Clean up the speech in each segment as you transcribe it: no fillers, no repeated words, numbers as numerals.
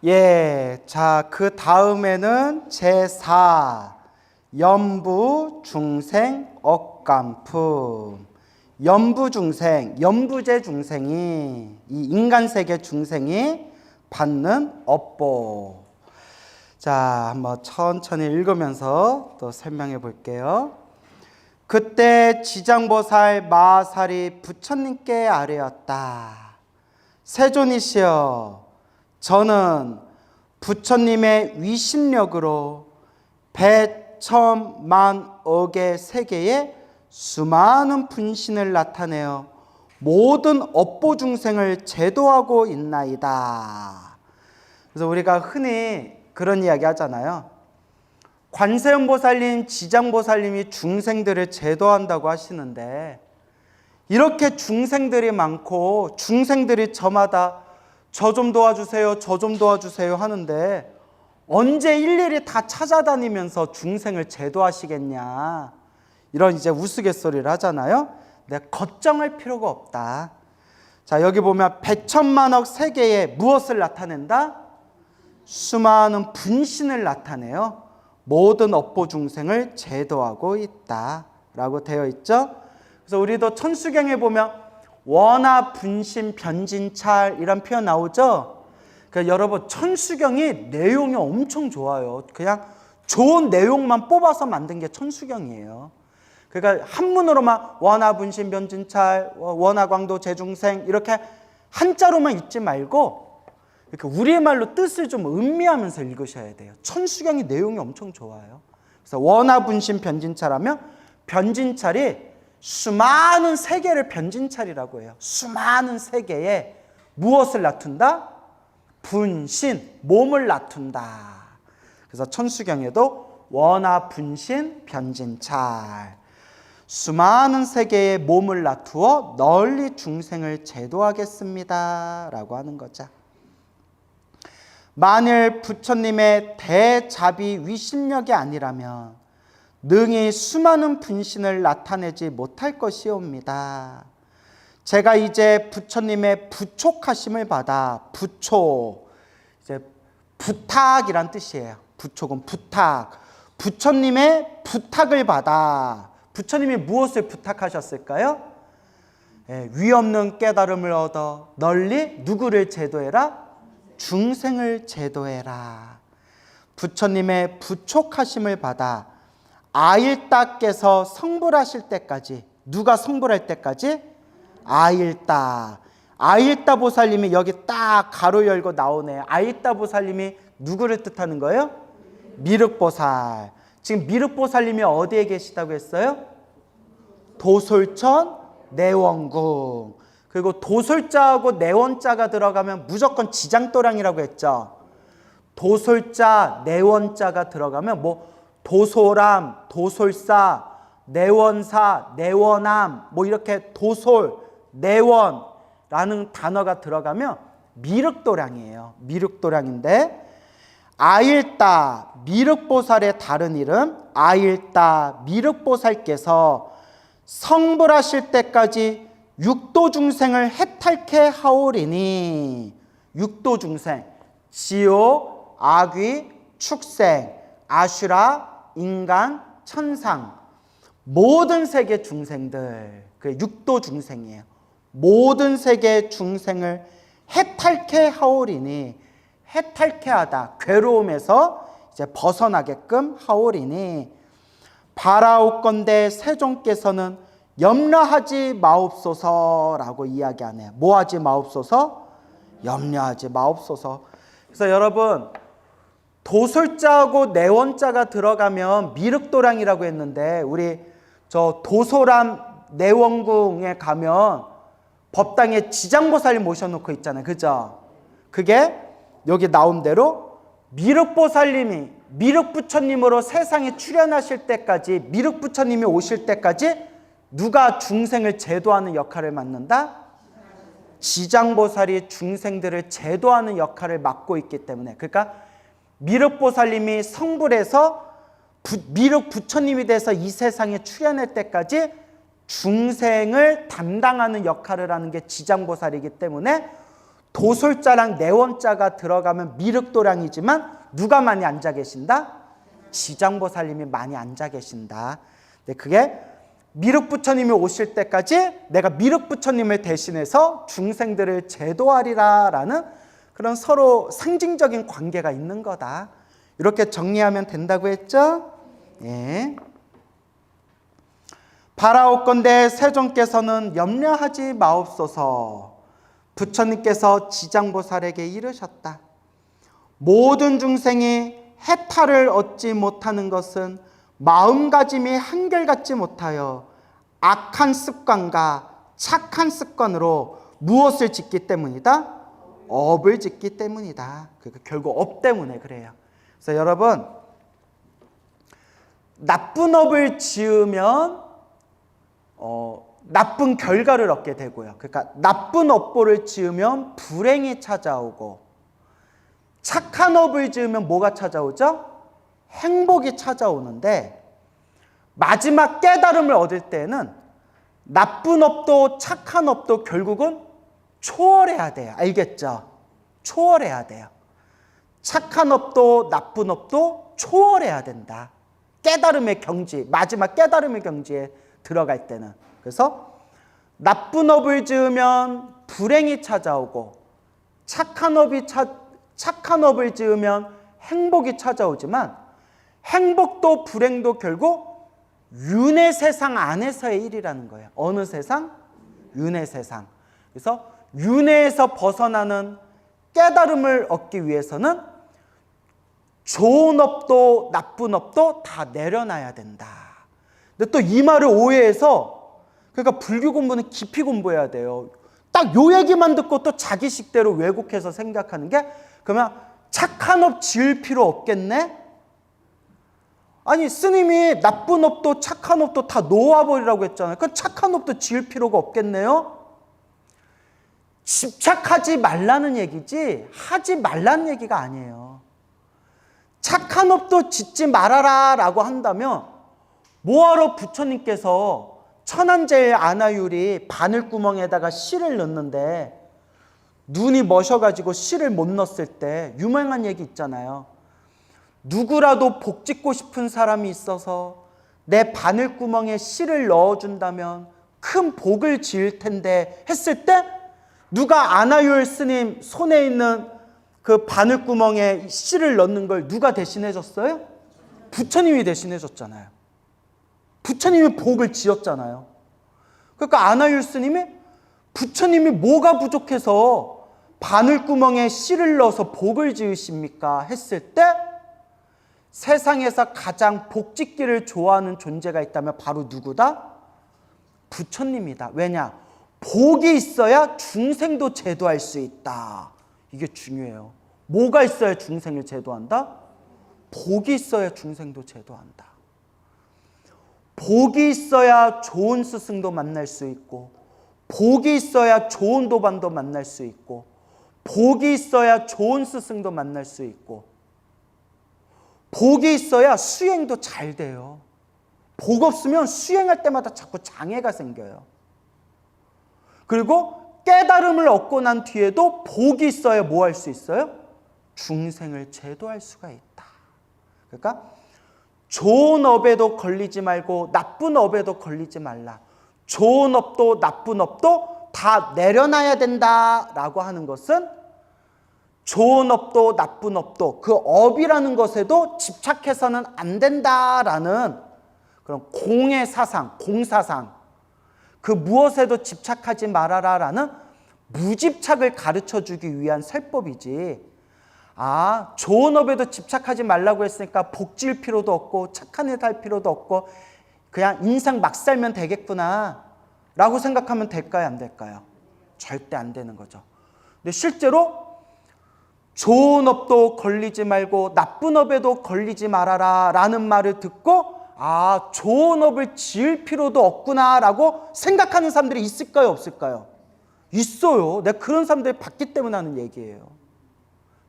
예, 자, 그 다음에는 제4 연부 중생 억간품. 연부 중생, 연부제 중생이, 이 인간 세계 중생이 받는 업보. 자, 한번 천천히 읽으면서 또 설명해 볼게요. 그때 지장보살 마살이 부처님께 아뢰었다. 세존이시여, 저는 부처님의 위신력으로 백천만억의 세계에 수많은 분신을 나타내어 모든 업보 중생을 제도하고 있나이다. 그래서 우리가 흔히 그런 이야기 하잖아요. 관세음보살님, 지장보살님이 중생들을 제도한다고 하시는데, 이렇게 중생들이 많고 중생들이 저마다 저 좀 도와주세요, 저 좀 도와주세요 하는데 언제 일일이 다 찾아다니면서 중생을 제도하시겠냐, 이런 이제 우스갯소리를 하잖아요. 근데 걱정할 필요가 없다. 자, 여기 보면 백천만억 세계에 무엇을 나타낸다? 수많은 분신을 나타내요. 모든 업보 중생을 제도하고 있다 라고 되어 있죠. 그래서 우리도 천수경에 보면 원하 분신 변진찰 이런 표현 나오죠. 그러니까 여러분, 천수경이 내용이 엄청 좋아요. 그냥 좋은 내용만 뽑아서 만든 게 천수경이에요. 그러니까 한문으로만 원하 분신 변진찰, 원하 광도 재중생 이렇게 한자로만 읽지 말고 이렇게 우리말로 뜻을 좀 음미하면서 읽으셔야 돼요. 천수경이 내용이 엄청 좋아요. 그래서 원하 분신 변진찰하면 변진찰이 수많은 세계를 변진찰이라고 해요. 수많은 세계에 무엇을 나툰다? 분신, 몸을 나툰다. 그래서 천수경에도 원하 분신 변진찰, 수많은 세계에 몸을 나투어 널리 중생을 제도하겠습니다 라고 하는 거죠. 만일 부처님의 대자비 위신력이 아니라면 능히 수많은 분신을 나타내지 못할 것이옵니다. 제가 이제 부처님의 부촉하심을 받아, 부촉, 이제 부탁이란 뜻이에요. 부촉은 부탁. 부처님의 부탁을 받아. 부처님이 무엇을 부탁하셨을까요? 위없는 깨달음을 얻어 널리 누구를 제도해라? 중생을 제도해라. 부처님의 부촉하심을 받아 아일따께서 성불하실 때까지, 누가 성불할 때까지? 아일따. 아일따 보살님이 여기 딱 가로 열고 나오네. 아일따 보살님이 누구를 뜻하는 거예요? 미륵보살. 지금 미륵보살님이 어디에 계시다고 했어요? 도솔천 내원궁. 그리고 도솔자하고 내원자가 들어가면 무조건 지장도량이라고 했죠. 도솔자, 내원자가 들어가면 뭐 도솔암, 도솔사, 내원사, 내원암 뭐 이렇게 도솔, 내원라는 단어가 들어가면 미륵도량이에요. 미륵도량인데 아일따 미륵보살의 다른 이름 아일따 미륵보살께서 성불하실 때까지 육도 중생을 해탈케 하오리니, 육도 중생, 지옥, 악귀, 축생, 아슈라, 인간, 천상, 모든 세계 중생들, 그 육도 중생이에요. 모든 세계 중생을 해탈케 하오리니, 해탈케 하다, 괴로움에서 이제 벗어나게끔 하오리니, 바라옵건대 세종께서는 염려하지 마옵소서라고 이야기하네요. 뭐 하지 마옵소서? 염려하지 마옵소서. 그래서 여러분, 도솔자하고 내원자가 들어가면 미륵도량이라고 했는데, 우리 저 도솔암 내원궁에 가면 법당에 지장보살님 모셔놓고 있잖아요. 그죠? 그게 여기 나온 대로 미륵보살님이 미륵부처님으로 세상에 출현하실 때까지, 미륵부처님이 오실 때까지 누가 중생을 제도하는 역할을 맡는다? 지장보살이 중생들을 제도하는 역할을 맡고 있기 때문에, 그러니까 미륵보살님이 성불해서 미륵부처님이 돼서 이 세상에 출현할 때까지 중생을 담당하는 역할을 하는 게 지장보살이기 때문에 도솔자랑 내원자가 들어가면 미륵도량이지만 누가 많이 앉아 계신다? 지장보살님이 많이 앉아 계신다. 근데 그게 미륵부처님이 오실 때까지 내가 미륵부처님을 대신해서 중생들을 제도하리라 라는 그런 서로 상징적인 관계가 있는 거다. 이렇게 정리하면 된다고 했죠? 예. 바라옵건대 세존께서는 염려하지 마옵소서. 부처님께서 지장보살에게 이르셨다. 모든 중생이 해탈을 얻지 못하는 것은 마음가짐이 한결같지 못하여 악한 습관과 착한 습관으로 무엇을 짓기 때문이다? 업을 짓기 때문이다. 그러니까 결국 업 때문에 그래요. 그래서 여러분, 나쁜 업을 지으면 나쁜 결과를 얻게 되고요. 그러니까 나쁜 업보를 지으면 불행이 찾아오고, 착한 업을 지으면 뭐가 찾아오죠? 행복이 찾아오는데, 마지막 깨달음을 얻을 때는 나쁜 업도 착한 업도 결국은 초월해야 돼요. 알겠죠? 초월해야 돼요. 착한 업도 나쁜 업도 초월해야 된다. 깨달음의 경지, 마지막 깨달음의 경지에 들어갈 때는. 그래서 나쁜 업을 지으면 불행이 찾아오고, 착한 업을 지으면 행복이 찾아오지만, 행복도 불행도 결국 윤회 세상 안에서의 일이라는 거예요. 어느 세상? 윤회 세상. 그래서 윤회에서 벗어나는 깨달음을 얻기 위해서는 좋은 업도 나쁜 업도 다 내려놔야 된다. 근데 또 이 말을 오해해서, 그러니까 불교 공부는 깊이 공부해야 돼요. 딱 요 얘기만 듣고 또 자기 식대로 왜곡해서 생각하는 게, 그러면 착한 업 지을 필요 없겠네? 아니, 스님이 나쁜 업도 착한 업도 다 놓아버리라고 했잖아요. 그럼 착한 업도 지을 필요가 없겠네요? 집착하지 말라는 얘기지 하지 말라는 얘기가 아니에요. 착한 업도 짓지 말아라 라고 한다면 뭐하러 부처님께서 천안제일 아나율이 바늘구멍에다가 실을 넣는데 눈이 머셔가지고 실을 못 넣었을 때 유명한 얘기 있잖아요. 누구라도 복 짓고 싶은 사람이 있어서 내 바늘구멍에 실을 넣어준다면 큰 복을 지을 텐데 했을 때, 누가 아나율 스님 손에 있는 그 바늘구멍에 실을 넣는 걸 누가 대신해 줬어요? 부처님이 대신해 줬잖아요. 부처님이 복을 지었잖아요. 그러니까 아나율 스님이 부처님이 뭐가 부족해서 바늘구멍에 실을 넣어서 복을 지으십니까? 했을 때 세상에서 가장 복 짓기를 좋아하는 존재가 있다면 바로 누구다? 부처님이다. 왜냐? 복이 있어야 중생도 제도할 수 있다. 이게 중요해요. 뭐가 있어야 중생을 제도한다? 복이 있어야 중생도 제도한다. 복이 있어야 좋은 스승도 만날 수 있고, 복이 있어야 좋은 도반도 만날 수 있고, 복이 있어야 좋은 스승도 만날 수 있고, 복이 있어야 수행도 잘 돼요. 복 없으면 수행할 때마다 자꾸 장애가 생겨요. 그리고 깨달음을 얻고 난 뒤에도 복이 있어야 뭐 할 수 있어요? 중생을 제도할 수가 있다. 그러니까 좋은 업에도 걸리지 말고 나쁜 업에도 걸리지 말라. 좋은 업도 나쁜 업도 다 내려놔야 된다라고 하는 것은 좋은 업도 나쁜 업도 그 업이라는 것에도 집착해서는 안 된다라는 그런 공의 사상, 공사상, 그 무엇에도 집착하지 말아라라는 무집착을 가르쳐주기 위한 설법이지, 아, 좋은 업에도 집착하지 말라고 했으니까 복 지을 필요도 없고 착한 일 할 필요도 없고 그냥 인생 막 살면 되겠구나 라고 생각하면 될까요? 안 될까요? 절대 안 되는 거죠. 근데 실제로 좋은 업도 걸리지 말고 나쁜 업에도 걸리지 말아라 라는 말을 듣고, 아, 좋은 업을 지을 필요도 없구나 라고 생각하는 사람들이 있을까요? 없을까요? 있어요. 내가 그런 사람들이 봤기 때문에 하는 얘기예요.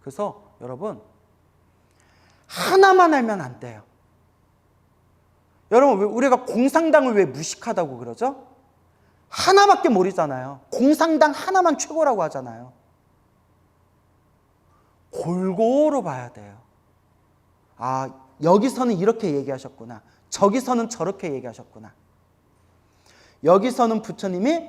그래서 여러분, 하나만 알면 안 돼요. 여러분, 우리가 공상당을 왜 무식하다고 그러죠? 하나밖에 모르잖아요. 공상당 하나만 최고라고 하잖아요. 골고루 봐야 돼요. 아, 여기서는 이렇게 얘기하셨구나. 저기서는 저렇게 얘기하셨구나. 여기서는 부처님이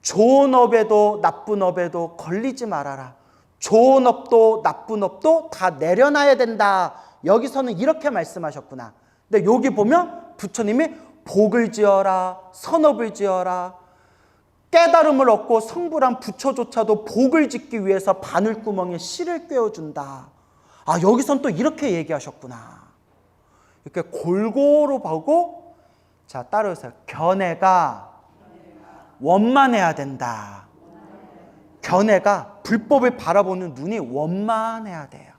좋은 업에도 나쁜 업에도 걸리지 말아라. 좋은 업도 나쁜 업도 다 내려놔야 된다. 여기서는 이렇게 말씀하셨구나. 근데 여기 보면 부처님이 복을 지어라, 선업을 지어라, 깨달음을 얻고 성불한 부처조차도 복을 짓기 위해서 바늘구멍에 씨를 꿰어준다. 아, 여기선 또 이렇게 얘기하셨구나. 이렇게 골고루 보고, 자, 따라오세요. 견해가 원만해야 된다. 견해가 불법을 바라보는 눈이 원만해야 돼요.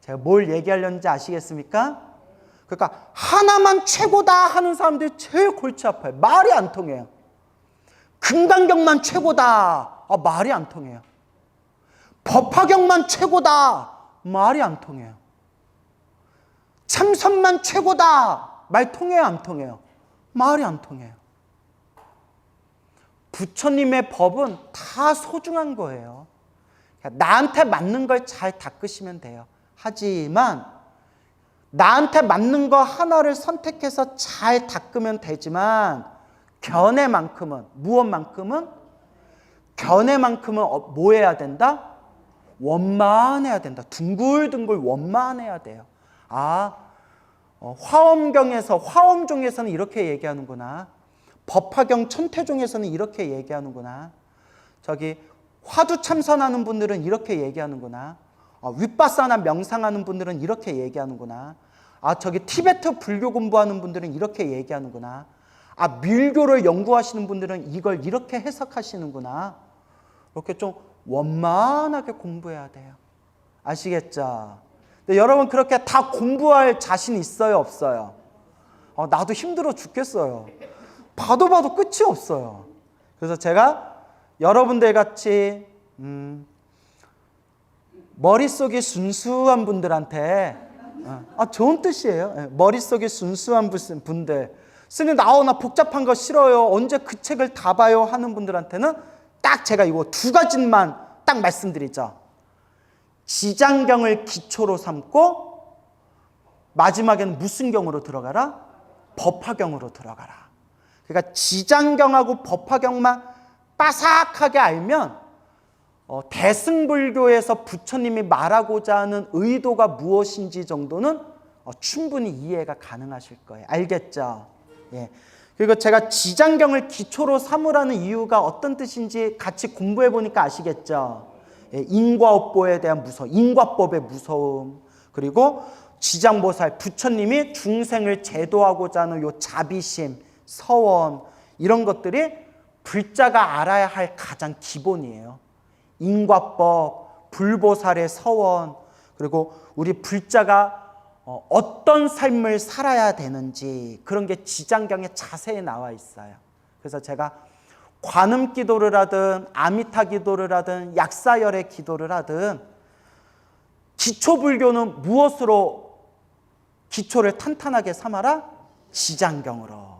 제가 뭘 얘기하려는지 아시겠습니까? 그러니까 하나만 최고다 하는 사람들이 제일 골치 아파요. 말이 안 통해요. 금강경만 최고다. 아, 말이 안 통해요. 법화경만 최고다. 말이 안 통해요. 참선만 최고다. 말 통해요, 안 통해요? 말이 안 통해요. 부처님의 법은 다 소중한 거예요. 나한테 맞는 걸 잘 닦으시면 돼요. 하지만 나한테 맞는 거 하나를 선택해서 잘 닦으면 되지만 견해만큼은, 무엇만큼은? 견해만큼은 뭐 해야 된다? 원만해야 된다. 둥글둥글 원만해야 돼요. 아, 화엄경에서, 화엄종에서는 이렇게 얘기하는구나. 법화경 천태종에서는 이렇게 얘기하는구나. 저기 화두 참선하는 분들은 이렇게 얘기하는구나. 윗바사나 명상하는 분들은 이렇게 얘기하는구나. 아, 저기 티베트 불교 공부하는 분들은 이렇게 얘기하는구나. 아, 밀교를 연구하시는 분들은 이걸 이렇게 해석하시는구나. 이렇게 좀 원만하게 공부해야 돼요. 아시겠죠? 근데 여러분 그렇게 다 공부할 자신 있어요, 없어요? 나도 힘들어 죽겠어요. 봐도 끝이 없어요. 그래서 제가 여러분들 같이 머릿속이 순수한 분들한테, 좋은 뜻이에요. 머릿속이 순수한 분들, 스님 나 복잡한 거 싫어요, 언제 그 책을 다 봐요 하는 분들한테는 딱 제가 이거 두 가지만 딱 말씀드리죠. 지장경을 기초로 삼고 마지막에는 무슨 경으로 들어가라? 법화경으로 들어가라. 그러니까 지장경하고 법화경만 빠삭하게 알면 대승불교에서 부처님이 말하고자 하는 의도가 무엇인지 정도는 충분히 이해가 가능하실 거예요. 알겠죠? 예. 그리고 제가 지장경을 기초로 삼으라는 이유가 어떤 뜻인지 같이 공부해 보니까 아시겠죠? 예. 인과업보에 대한 무서움, 인과법의 무서움, 그리고 지장보살 부처님이 중생을 제도하고자 하는 요 자비심, 서원, 이런 것들이 불자가 알아야 할 가장 기본이에요. 인과법, 불보살의 서원, 그리고 우리 불자가 어떤 삶을 살아야 되는지 그런 게 지장경에 자세히 나와 있어요. 그래서 제가 관음 기도를 하든 아미타 기도를 하든 약사열의 기도를 하든 기초불교는 무엇으로 기초를 탄탄하게 삼아라? 지장경으로.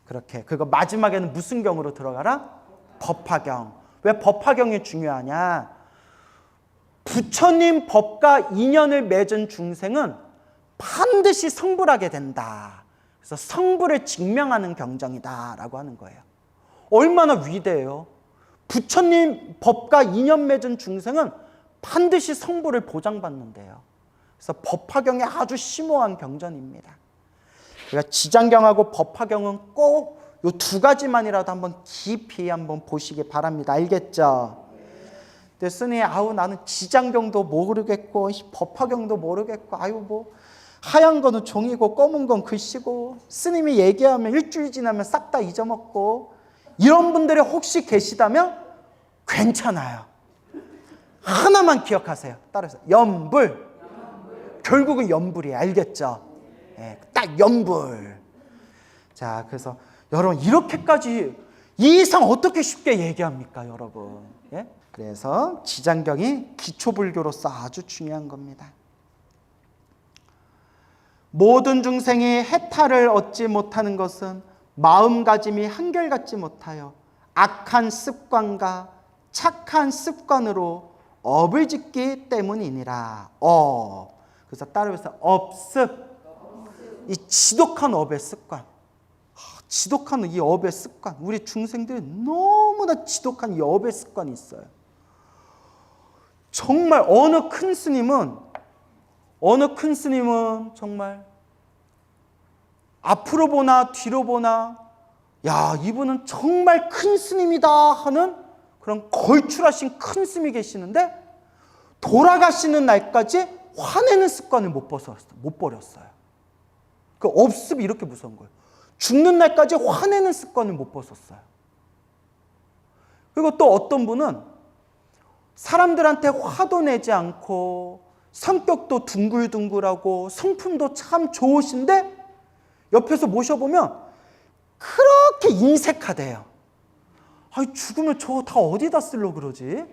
그렇게. 그리고 마지막에는 무슨 경으로 들어가라? 법화경. 왜 법화경이 중요하냐? 부처님 법과 인연을 맺은 중생은 반드시 성불하게 된다. 그래서 성불을 증명하는 경전이다라고 하는 거예요. 얼마나 위대해요. 부처님 법과 인연 맺은 중생은 반드시 성불을 보장받는데요. 그래서 법화경이 아주 심오한 경전입니다. 그러니까 지장경하고 법화경은 꼭 이 두 가지만이라도 한번 깊이 한번 보시기 바랍니다. 알겠죠? 근데 스님, 나는 지장경도 모르겠고 법화경도 모르겠고 하얀 거는 종이고 검은 건 글씨고 스님이 얘기하면 일주일 지나면 싹 다 잊어먹고 이런 분들이 혹시 계시다면 괜찮아요. 하나만 기억하세요. 따라서 염불. 결국은 염불이에요. 알겠죠? 예, 딱 염불. 자, 그래서 여러분 이렇게까지 이 이상 어떻게 쉽게 얘기합니까, 여러분? 예? 그래서 지장경이 기초불교로서 아주 중요한 겁니다. 모든 중생이 해탈을 얻지 못하는 것은 마음가짐이 한결같지 못하여 악한 습관과 착한 습관으로 업을 짓기 때문이니라. 그래서 따라해서 업습. 이 지독한 업의 습관. 지독한 이 업의 습관. 우리 중생들이 너무나 지독한 이 업의 습관이 있어요. 정말 어느 큰 스님은 정말 앞으로 보나 뒤로 보나 야, 이분은 정말 큰 스님이다 하는 그런 걸출하신 큰 스님이 계시는데 돌아가시는 날까지 화내는 습관을 못 버렸어요. 그 업습이 이렇게 무서운 거예요. 죽는 날까지 화내는 습관을 못 벗었어요. 그리고 또 어떤 분은 사람들한테 화도 내지 않고 성격도 둥글둥글하고 성품도 참 좋으신데 옆에서 모셔보면 그렇게 인색하대요. 아니, 죽으면 저거 다 어디다 쓰려고 그러지?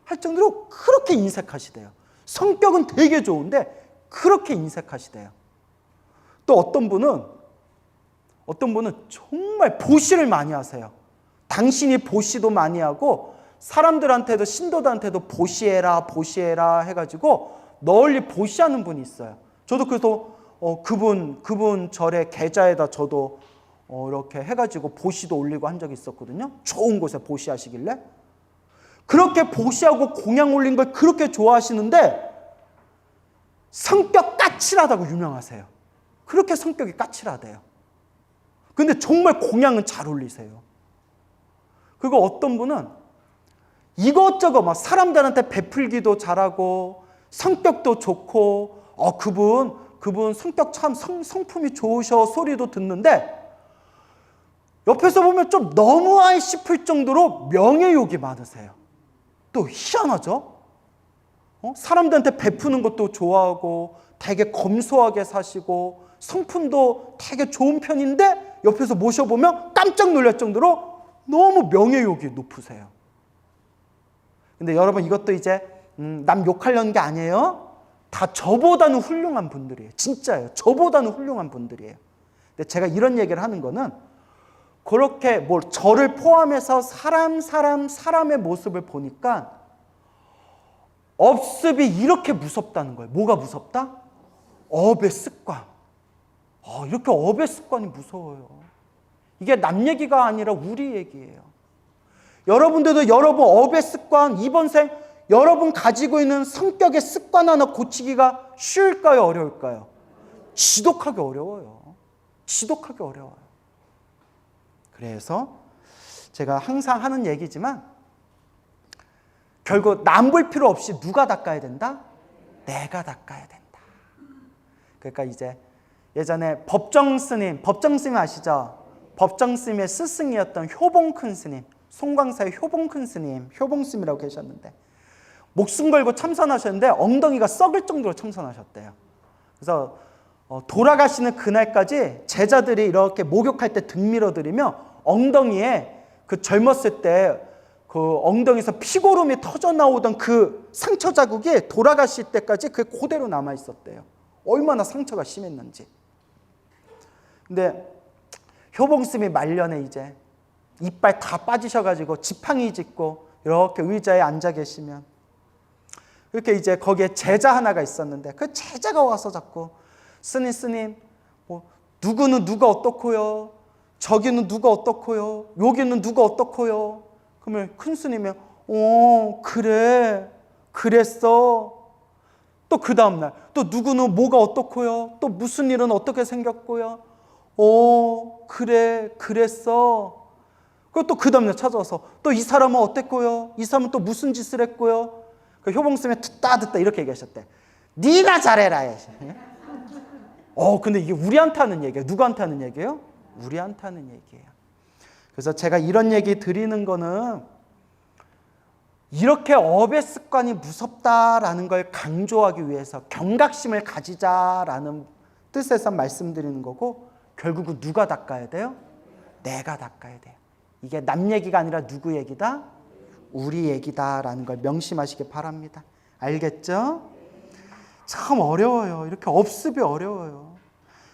할 정도로 그렇게 인색하시대요. 성격은 되게 좋은데 그렇게 인색하시대요. 또 어떤 분은 정말 보시를 많이 하세요. 당신이 보시도 많이 하고 사람들한테도 신도들한테도 보시해라 해가지고 널리 보시하는 분이 있어요. 저도 그래서 그분 절의 계좌에다 저도 이렇게 해가지고 보시도 올리고 한 적이 있었거든요. 좋은 곳에 보시하시길래 그렇게 보시하고 공양 올린 걸 그렇게 좋아하시는데 성격 까칠하다고 유명하세요. 그렇게 성격이 까칠하대요. 근데 정말 공양은 잘 올리세요. 그리고 어떤 분은 이것저것 막 사람들한테 베풀기도 잘하고 성격도 좋고 그분 성격 참 성품이 좋으셔 소리도 듣는데 옆에서 보면 좀 너무하이 싶을 정도로 명예욕이 많으세요. 또 희한하죠? 사람들한테 베푸는 것도 좋아하고 되게 검소하게 사시고 성품도 되게 좋은 편인데 옆에서 모셔보면 깜짝 놀랄 정도로 너무 명예욕이 높으세요. 근데 여러분 이것도 이제 남 욕하려는 게 아니에요. 다 저보다는 훌륭한 분들이에요. 진짜예요. 저보다는 훌륭한 분들이에요. 근데 제가 이런 얘기를 하는 거는 그렇게 저를 포함해서 사람의 모습을 보니까 업습이 이렇게 무섭다는 거예요. 뭐가 무섭다? 업의 습관. 이렇게 업의 습관이 무서워요. 이게 남 얘기가 아니라 우리 얘기예요. 여러분들도 여러분 업의 습관, 이번 생 여러분 가지고 있는 성격의 습관 하나 고치기가 쉬울까요? 어려울까요? 지독하게 어려워요. 지독하게 어려워요. 그래서 제가 항상 하는 얘기지만 결국 남 볼 필요 없이 누가 닦아야 된다? 내가 닦아야 된다. 그러니까 이제 예전에 법정 스님 아시죠? 법정 스님의 스승이었던 효봉 큰 스님, 송광사의 효봉 큰 스님, 효봉 스님이라고 계셨는데 목숨 걸고 참선하셨는데 엉덩이가 썩을 정도로 참선하셨대요. 그래서 돌아가시는 그날까지 제자들이 이렇게 목욕할 때 등 밀어드리며 엉덩이에 그 젊었을 때 그 엉덩이에서 피고름이 터져 나오던 그 상처 자국이 돌아가실 때까지 그게 그대로 남아 있었대요. 얼마나 상처가 심했는지. 근데 효봉스님이 말년에 이제 이빨 다 빠지셔가지고 지팡이 짚고 이렇게 의자에 앉아 계시면 이렇게 이제 거기에 제자 하나가 있었는데 그 제자가 와서 자꾸 스님 누구는 누가 어떻고요, 저기는 누가 어떻고요, 여기는 누가 어떻고요. 그러면 큰 스님이 그래 그랬어. 또 그 다음날 또 누구는 뭐가 어떻고요, 또 무슨 일은 어떻게 생겼고요. 그래 그랬어. 그리고 또 그 다음날 찾아와서 또 이 사람은 어땠고요, 이 사람은 또 무슨 짓을 했고요. 그 효봉스님이 듣다 이렇게 얘기하셨대. 네가 잘해라. 근데 이게 우리한테 하는 얘기예요. 누구한테 하는 얘기예요? 우리한테 하는 얘기예요. 그래서 제가 이런 얘기 드리는 거는 이렇게 업의 습관이 무섭다라는 걸 강조하기 위해서 경각심을 가지자라는 뜻에서 말씀드리는 거고, 결국은 누가 닦아야 돼요? 내가 닦아야 돼요. 이게 남 얘기가 아니라 누구 얘기다? 우리 얘기다라는 걸 명심하시기 바랍니다. 알겠죠? 참 어려워요. 이렇게 업습이 어려워요.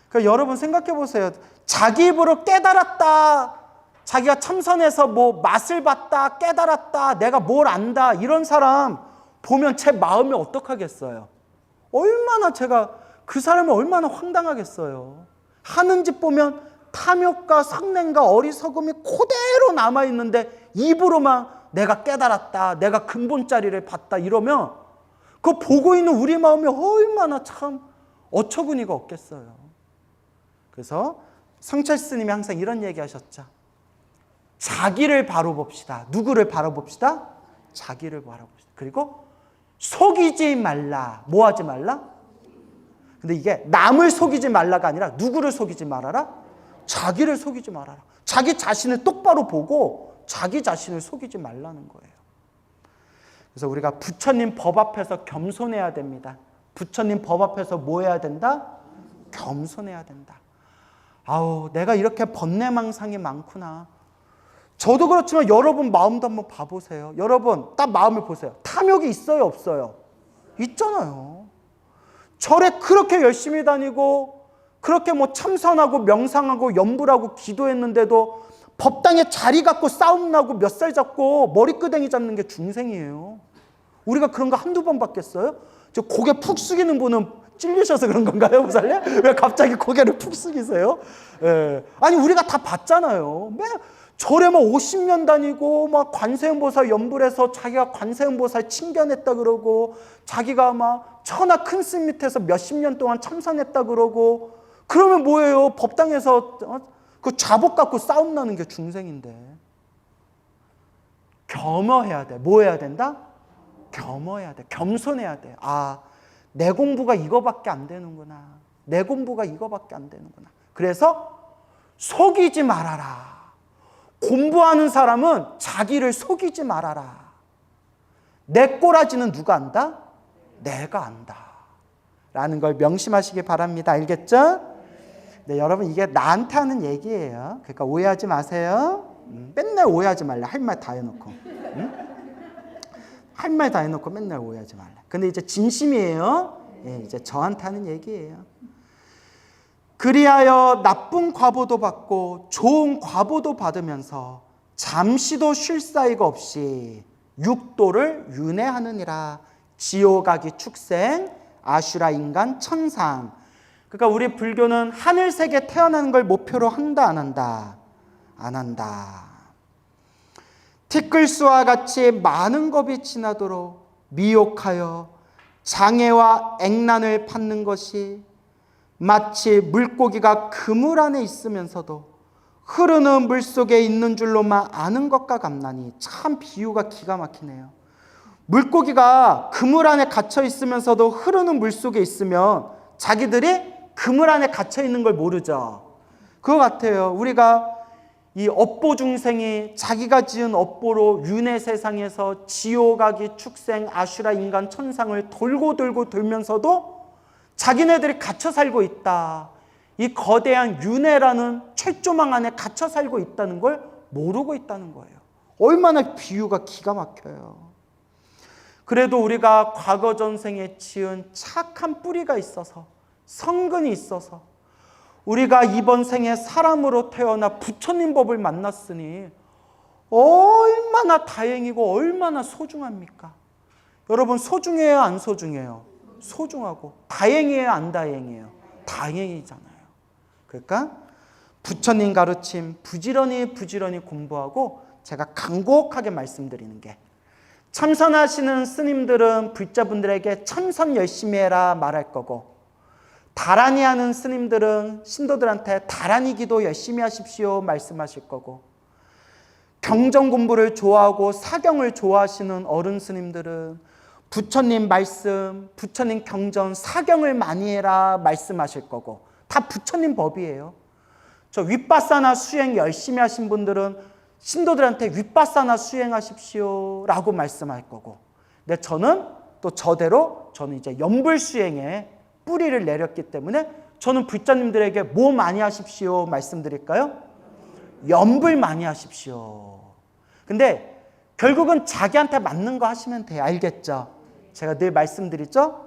그러니까 여러분 생각해 보세요. 자기 입으로 깨달았다, 자기가 참선해서 맛을 봤다, 깨달았다, 내가 뭘 안다, 이런 사람 보면 제 마음이 어떡하겠어요? 얼마나 제가 그 사람을 얼마나 황당하겠어요. 하는 짓 보면 탐욕과 상냄과 어리석음이 그대로 남아있는데 입으로만 내가 깨달았다, 내가 근본자리를 봤다 이러면 그거 보고 있는 우리 마음이 얼마나 참 어처구니가 없겠어요. 그래서 성철 스님이 항상 이런 얘기 하셨죠. 자기를 바로 봅시다. 누구를 바로 봅시다? 자기를 바라봅시다. 그리고 속이지 말라. 뭐 하지 말라? 근데 이게 남을 속이지 말라가 아니라 누구를 속이지 말아라? 자기를 속이지 말아라. 자기 자신을 똑바로 보고 자기 자신을 속이지 말라는 거예요. 그래서 우리가 부처님 법 앞에서 겸손해야 됩니다. 부처님 법 앞에서 뭐 해야 된다? 겸손해야 된다. 아우, 내가 이렇게 번뇌망상이 많구나. 저도 그렇지만 여러분 마음도 한번 봐보세요. 여러분 딱 마음을 보세요. 탐욕이 있어요, 없어요? 있잖아요. 절에 그렇게 열심히 다니고 그렇게 뭐 참선하고 명상하고 염불하고 기도했는데도 법당에 자리 갖고 싸움 나고 몇 살 잡고 머리끄댕이 잡는 게 중생이에요. 우리가 그런 거 한두 번 봤겠어요? 저 고개 푹 숙이는 분은 찔리셔서 그런 건가요, 무살님? 왜 갑자기 고개를 푹 숙이세요? 예. 아니 우리가 다 봤잖아요. 절에 뭐 50년 다니고 막 관세음보살 연불해서 자기가 관세음보살 칭견했다 그러고 자기가 막 천하 큰 스님 밑에서 몇십 년 동안 참선했다 그러고 그러면 뭐예요? 법당에서 그 자복 갖고 싸움 나는 게 중생인데. 겸허해야 돼. 뭐 해야 된다? 겸허해야 돼. 겸손해야 돼. 아, 내 공부가 이거밖에 안 되는구나. 내 공부가 이거밖에 안 되는구나. 그래서 속이지 말아라. 공부하는 사람은 자기를 속이지 말아라. 내 꼬라지는 누가 안다? 내가 안다. 라는 걸 명심하시기 바랍니다. 알겠죠? 네, 여러분 이게 나한테 하는 얘기예요. 그러니까 오해하지 마세요. 맨날 오해하지 말라. 할 말 다 해놓고. 할 말 다 해놓고 맨날 오해하지 말라. 근데 이제 진심이에요. 예, 이제 저한테 하는 얘기예요. 그리하여 나쁜 과보도 받고 좋은 과보도 받으면서 잠시도 쉴 사이가 없이 육도를 윤회하느니라. 지옥아기 축생, 아슈라 인간, 천상. 그러니까 우리 불교는 하늘색에 태어나는 걸 목표로 한다, 안 한다? 안 한다. 티끌수와 같이 많은 겁이 지나도록 미혹하여 장애와 액난을 받는 것이 마치 물고기가 그물 안에 있으면서도 흐르는 물속에 있는 줄로만 아는 것과 같나니. 참 비유가 기가 막히네요. 물고기가 그물 안에 갇혀 있으면서도 흐르는 물속에 있으면 자기들이 그물 안에 갇혀 있는 걸 모르죠. 그거 같아요. 우리가 이 업보 중생이 자기가 지은 업보로 윤회 세상에서 지옥아기 축생 아슈라 인간 천상을 돌고 돌면서도 자기네들이 갇혀 살고 있다. 이 거대한 윤회라는 철조망 안에 갇혀 살고 있다는 걸 모르고 있다는 거예요. 얼마나 비유가 기가 막혀요. 그래도 우리가 과거 전생에 지은 착한 뿌리가 있어서 성근이 있어서 우리가 이번 생에 사람으로 태어나 부처님 법을 만났으니 얼마나 다행이고 얼마나 소중합니까? 여러분 소중해요, 안 소중해요? 소중하고. 다행이에요, 안 다행이에요? 다행이잖아요. 그러니까 부처님 가르침 부지런히 공부하고 제가 간곡하게 말씀드리는 게, 참선하시는 스님들은 불자분들에게 참선 열심히 해라 말할 거고, 다란이 하는 스님들은 신도들한테 다란이 기도 열심히 하십시오 말씀하실 거고, 경전 공부를 좋아하고 사경을 좋아하시는 어른 스님들은 부처님 말씀, 부처님 경전, 사경을 많이 해라 말씀하실 거고, 다 부처님 법이에요. 저 윗바사나 수행 열심히 하신 분들은 신도들한테 윗바사나 수행하십시오 라고 말씀할 거고, 근데 저는 또 저대로 저는 이제 연불 수행에 뿌리를 내렸기 때문에 저는 불자님들에게 뭐 많이 하십시오 말씀드릴까요? 연불 많이 하십시오. 근데 결국은 자기한테 맞는 거 하시면 돼요. 알겠죠? 제가 늘 말씀드리죠?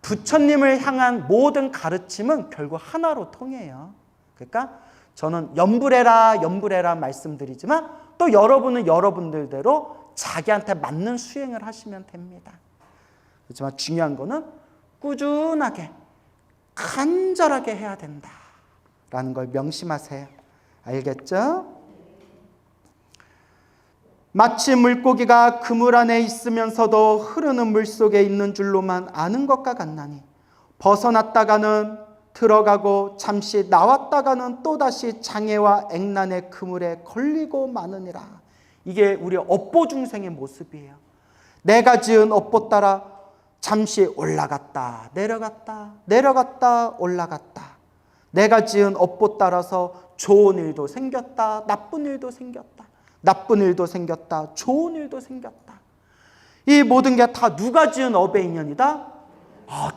부처님을 향한 모든 가르침은 결국 하나로 통해요. 그러니까 저는 연불해라 말씀드리지만 또 여러분은 여러분들대로 자기한테 맞는 수행을 하시면 됩니다. 그렇지만 중요한 거는 꾸준하게 간절하게 해야 된다라는 걸 명심하세요. 알겠죠? 마치 물고기가 그물 안에 있으면서도 흐르는 물속에 있는 줄로만 아는 것과 같나니 벗어났다가는 들어가고 잠시 나왔다가는 또다시 장애와 액난의 그물에 걸리고 마느니라. 이게 우리 업보 중생의 모습이에요. 내가 지은 업보 따라 잠시 올라갔다 내려갔다 내려갔다 올라갔다. 내가 지은 업보 따라서 좋은 일도 생겼다 나쁜 일도 생겼다. 나쁜 일도 생겼다 좋은 일도 생겼다. 이 모든 게 다 누가 지은 업의 인연이다?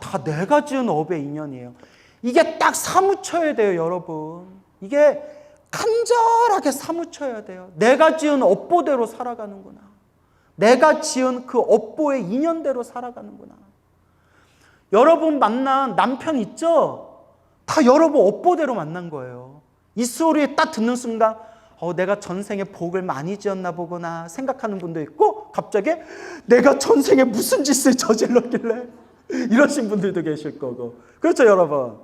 다 내가 지은 업의 인연이에요. 이게 딱 사무쳐야 돼요, 여러분. 이게 간절하게 사무쳐야 돼요. 내가 지은 업보대로 살아가는구나. 내가 지은 그 업보의 인연대로 살아가는구나. 여러분 만난 남편 있죠? 다 여러분 업보대로 만난 거예요. 이 소리에 딱 듣는 순간 내가 전생에 복을 많이 지었나 보구나 생각하는 분도 있고, 갑자기 내가 전생에 무슨 짓을 저질렀길래 이러신 분들도 계실 거고. 그렇죠, 여러분?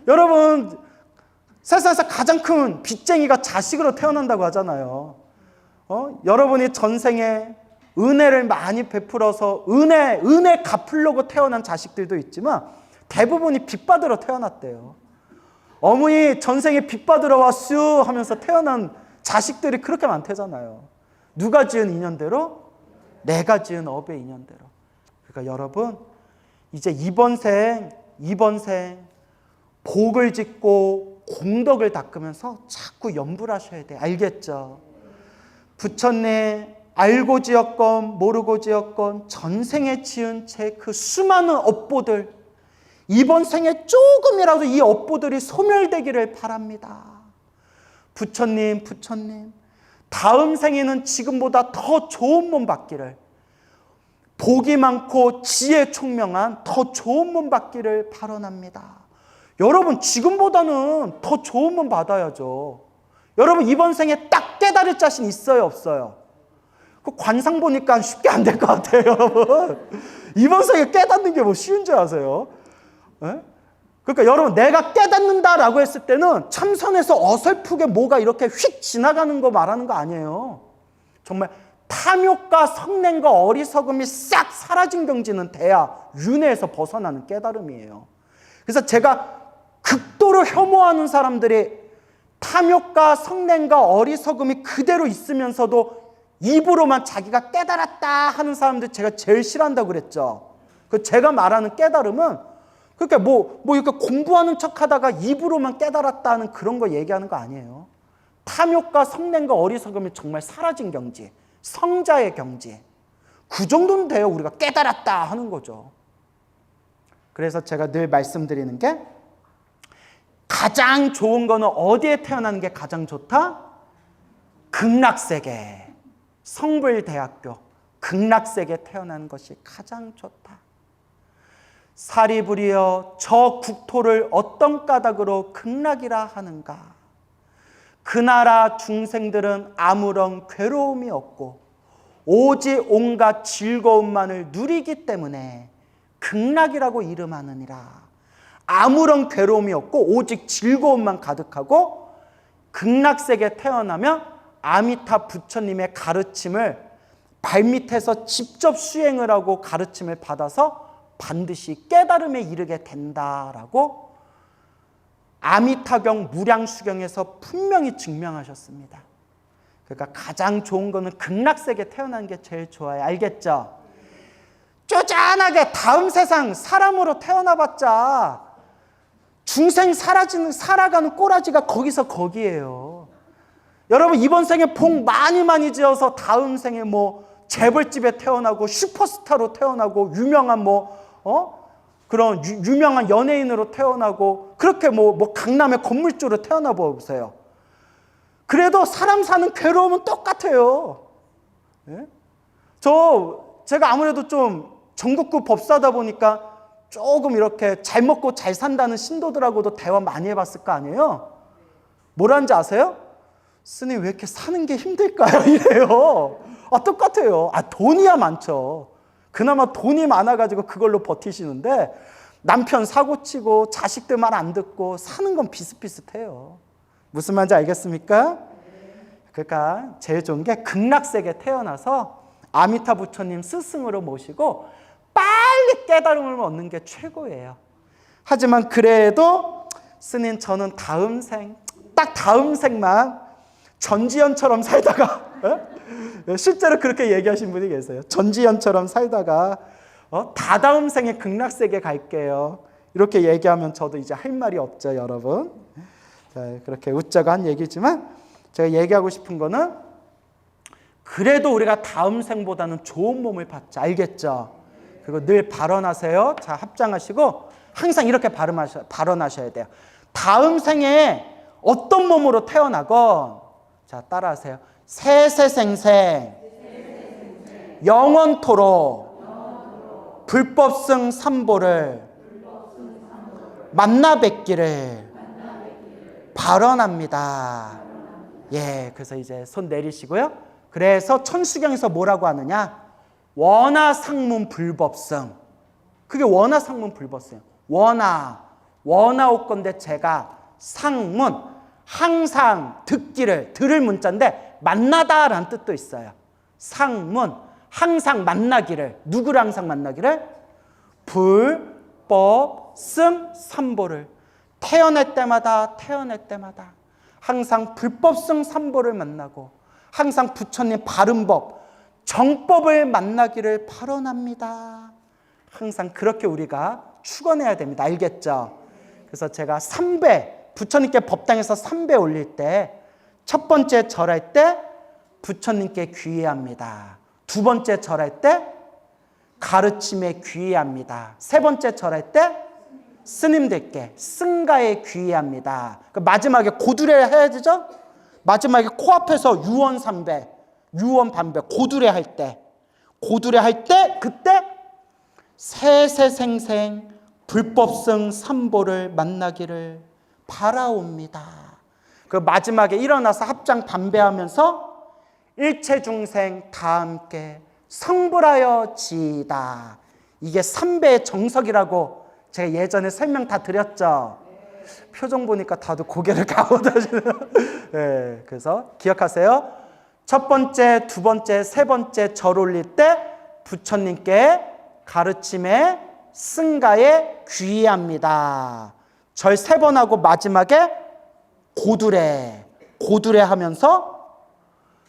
여러분, 세상에서 가장 큰 빚쟁이가 자식으로 태어난다고 하잖아요. 여러분이 전생에 은혜를 많이 베풀어서 은혜 갚으려고 태어난 자식들도 있지만 대부분이 빚 받으러 태어났대요. 어머니 전생에 빚 받으러 왔슈 하면서 태어난 자식들이 그렇게 많대잖아요. 누가 지은 인연대로? 내가 지은 업의 인연대로. 그러니까 여러분, 이제 이번 생 복을 짓고 공덕을 닦으면서 자꾸 염불 하셔야 돼요. 알겠죠? 부처님 알고 지었건 모르고 지었건 전생에 지은 제 그 수많은 업보들, 이번 생에 조금이라도 이 업보들이 소멸되기를 바랍니다. 부처님 다음 생에는 지금보다 더 좋은 몸 받기를, 복이 많고 지혜 총명한 더 좋은 몸 받기를 발언합니다. 여러분 지금보다는 더 좋은 몸 받아야죠. 여러분 이번 생에 딱 깨달을 자신 있어요 없어요? 그 관상 보니까 쉽게 안 될 것 같아요. 여러분 이번 생에 깨닫는 게 뭐 쉬운 줄 아세요? 네? 그러니까 여러분 내가 깨닫는다라고 했을 때는 참선에서 어설프게 뭐가 이렇게 휙 지나가는 거 말하는 거 아니에요. 정말 탐욕과 성냄과 어리석음이 싹 사라진 경지는 돼야 윤회에서 벗어나는 깨달음이에요. 그래서 제가 극도로 혐오하는 사람들이 탐욕과 성냄과 어리석음이 그대로 있으면서도 입으로만 자기가 깨달았다 하는 사람들 제가 제일 싫어한다고 그랬죠. 그 제가 말하는 깨달음은 그러니까 뭐 이렇게 공부하는 척하다가 입으로만 깨달았다는 그런 거 얘기하는 거 아니에요. 탐욕과 성냄과 어리석음이 정말 사라진 경지, 성자의 경지, 그 정도는 돼요. 우리가 깨달았다 하는 거죠. 그래서 제가 늘 말씀드리는 게 가장 좋은 거는 어디에 태어나는 게 가장 좋다? 극락세계, 성불대학교 극락세계에 태어나는 것이 가장 좋다. 사리부리여 저 국토를 어떤 까닭으로 극락이라 하는가? 그 나라 중생들은 아무런 괴로움이 없고 오직 온갖 즐거움만을 누리기 때문에 극락이라고 이름하느니라. 아무런 괴로움이 없고 오직 즐거움만 가득하고 극락세계에 태어나면 아미타 부처님의 가르침을 발밑에서 직접 수행을 하고 가르침을 받아서 반드시 깨달음에 이르게 된다라고 아미타경 무량수경에서 분명히 증명하셨습니다. 그러니까 가장 좋은 거는 극락세계에 태어나는 게 제일 좋아요. 알겠죠? 쪼잔하게 다음 세상 사람으로 태어나봤자 중생 살아가는 꼬라지가 거기서 거기예요. 여러분 이번 생에 복 많이 지어서 다음 생에 뭐 재벌집에 태어나고 슈퍼스타로 태어나고 유명한 그런 유명한 연예인으로 태어나고 그렇게 뭐 강남의 건물주로 태어나 보세요. 그래도 사람 사는 괴로움은 똑같아요. 예? 제가 아무래도 좀 전국구 법사다 보니까 조금 이렇게 잘 먹고 잘 산다는 신도들하고도 대화 많이 해봤을 거 아니에요? 뭐라는지 아세요? 스님 왜 이렇게 사는 게 힘들까요? 이래요. 똑같아요. 돈이야 많죠. 그나마 돈이 많아가지고 그걸로 버티시는데 남편 사고치고 자식들 말 안 듣고 사는 건 비슷비슷해요. 무슨 말인지 알겠습니까? 그러니까 제일 좋은 게 극락세계 태어나서 아미타 부처님 스승으로 모시고 빨리 깨달음을 얻는 게 최고예요. 하지만 그래도 스님 저는 다음 생, 딱 다음 생만 전지현처럼 살다가 실제로 그렇게 얘기하신 분이 계세요. 전지현처럼 살다가 다다음 생에 극락세계 갈게요. 이렇게 얘기하면 저도 이제 할 말이 없죠, 여러분. 자, 그렇게 웃자고 한 얘기지만 제가 얘기하고 싶은 거는 그래도 우리가 다음 생보다는 좋은 몸을 받자. 알겠죠? 그리고 늘 발언하세요. 자, 합장하시고 항상 이렇게 발언하셔야 돼요. 다음 생에 어떤 몸으로 태어나건 자, 따라하세요. 세세생생 영원토록 불법승 삼보를 만나 뵙기를 발언합니다. 예, 그래서 이제 손 내리시고요. 그래서 천수경에서 뭐라고 하느냐? 원하상문 불법승. 그게 원하상문 불법승. 원하옵건대 제가 상문 항상 듣기를 들을 문자인데 만나다라는 뜻도 있어요. 상문 항상 만나기를 누구를 항상 만나기를 불법승 삼보를 태어날 때마다 항상 불법승 삼보를 만나고 항상 부처님 바른 법 정법을 만나기를 발언합니다. 항상 그렇게 우리가 축원해야 됩니다. 알겠죠? 그래서 제가 3배 부처님께 법당에서 3배 올릴 때 첫 번째 절할 때 부처님께 귀의합니다. 두 번째 절할 때 가르침에 귀의합니다. 세 번째 절할 때 스님들께 승가에 귀의합니다. 마지막에 고두례 해야 되죠? 마지막에 코앞에서 유언 삼배, 유언 반배, 고두례 할 때 그때 세세생생 불법승 삼보를 만나기를 바라옵니다. 그 마지막에 일어나서 합장 반배하면서 일체중생 다 함께 성불하여 지이다. 이게 삼배의 정석이라고 제가 예전에 설명 다 드렸죠. 표정 보니까 다들 고개를 가오다시는. 네, 그래서 기억하세요. 첫 번째, 두 번째, 세 번째 절 올릴 때 부처님께 가르침에 승가에 귀의합니다. 절 세 번 하고 마지막에 고두례 하면서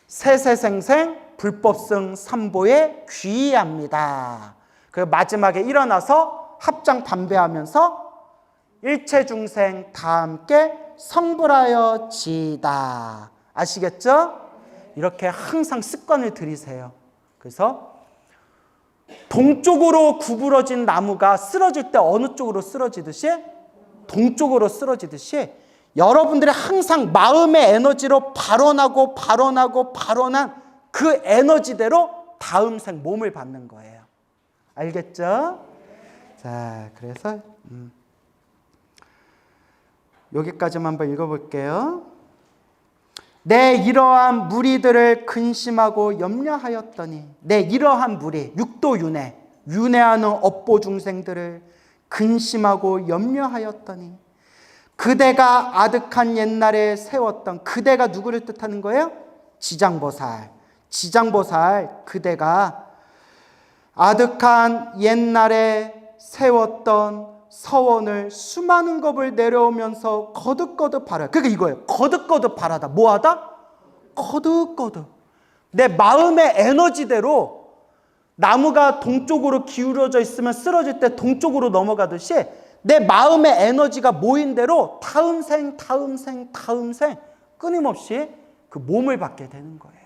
세세생생 불법승 삼보에 귀의합니다. 그 마지막에 일어나서 합장 반배하면서 일체중생 다 함께 성불하여 지이다. 아시겠죠? 이렇게 항상 습관을 들이세요. 그래서 동쪽으로 구부러진 나무가 쓰러질 때 어느 쪽으로 쓰러지듯이 동쪽으로 쓰러지듯이 여러분들이 항상 마음의 에너지로 발언한 그 에너지대로 다음 생 몸을 받는 거예요. 알겠죠? 자, 그래서 여기까지만 한번 읽어볼게요. 내 이러한 무리들을 근심하고 염려하였더니 내 이러한 무리, 육도윤회, 윤회하는 업보 중생들을 근심하고 염려하였더니 그대가 아득한 옛날에 세웠던 그대가 누구를 뜻하는 거예요? 지장보살. 그대가 아득한 옛날에 세웠던 서원을 수많은 겁을 내려오면서 거듭거듭 바라. 그게 이거예요. 거듭거듭 바라다. 뭐하다? 거듭거듭. 내 마음의 에너지대로 나무가 동쪽으로 기울어져 있으면 쓰러질 때 동쪽으로 넘어가듯이 내 마음의 에너지가 모인 대로 다음 생 끊임없이 그 몸을 받게 되는 거예요.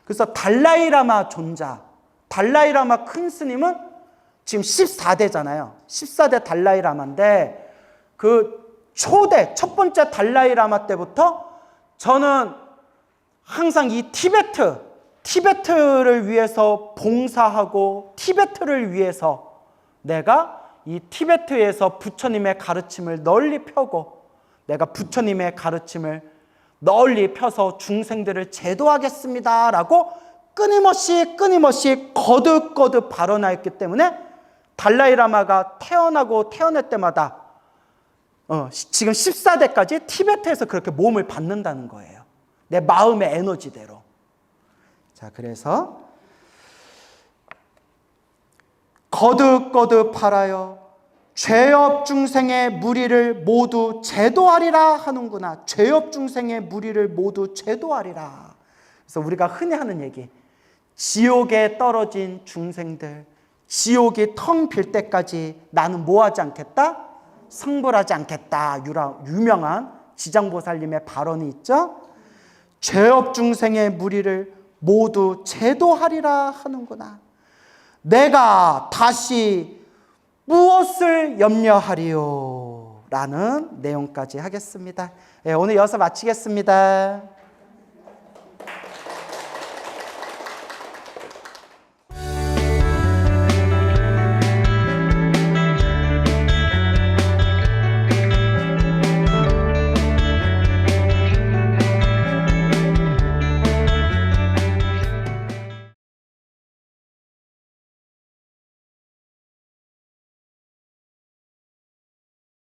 그래서 달라이라마 존자, 달라이라마 큰 스님은 지금 14대잖아요. 14대 달라이라마인데 그 초대 첫 번째 달라이라마 때부터 저는 항상 이 티베트를 위해서 봉사하고 티베트를 위해서 내가 이 티베트에서 부처님의 가르침을 널리 펴고 내가 부처님의 가르침을 널리 펴서 중생들을 제도하겠습니다라고 끊임없이 거듭거듭 발언하였기 때문에 달라이라마가 태어날 때마다 지금 14대까지 티베트에서 그렇게 몸을 받는다는 거예요. 내 마음의 에너지대로. 자, 그래서 거듭거듭 발하여 죄업 중생의 무리를 모두 제도하리라 하는구나. 죄업 중생의 무리를 모두 제도하리라. 그래서 우리가 흔히 하는 얘기, 지옥에 떨어진 중생들, 지옥이 텅 빌 때까지 나는 뭐 하지 않겠다? 성불하지 않겠다. 유명한 지장보살님의 발언이 있죠. 죄업 중생의 무리를 모두 제도하리라 하는구나. 내가 다시 무엇을 염려하리요? 라는 내용까지 하겠습니다. 오늘 여기서 마치겠습니다.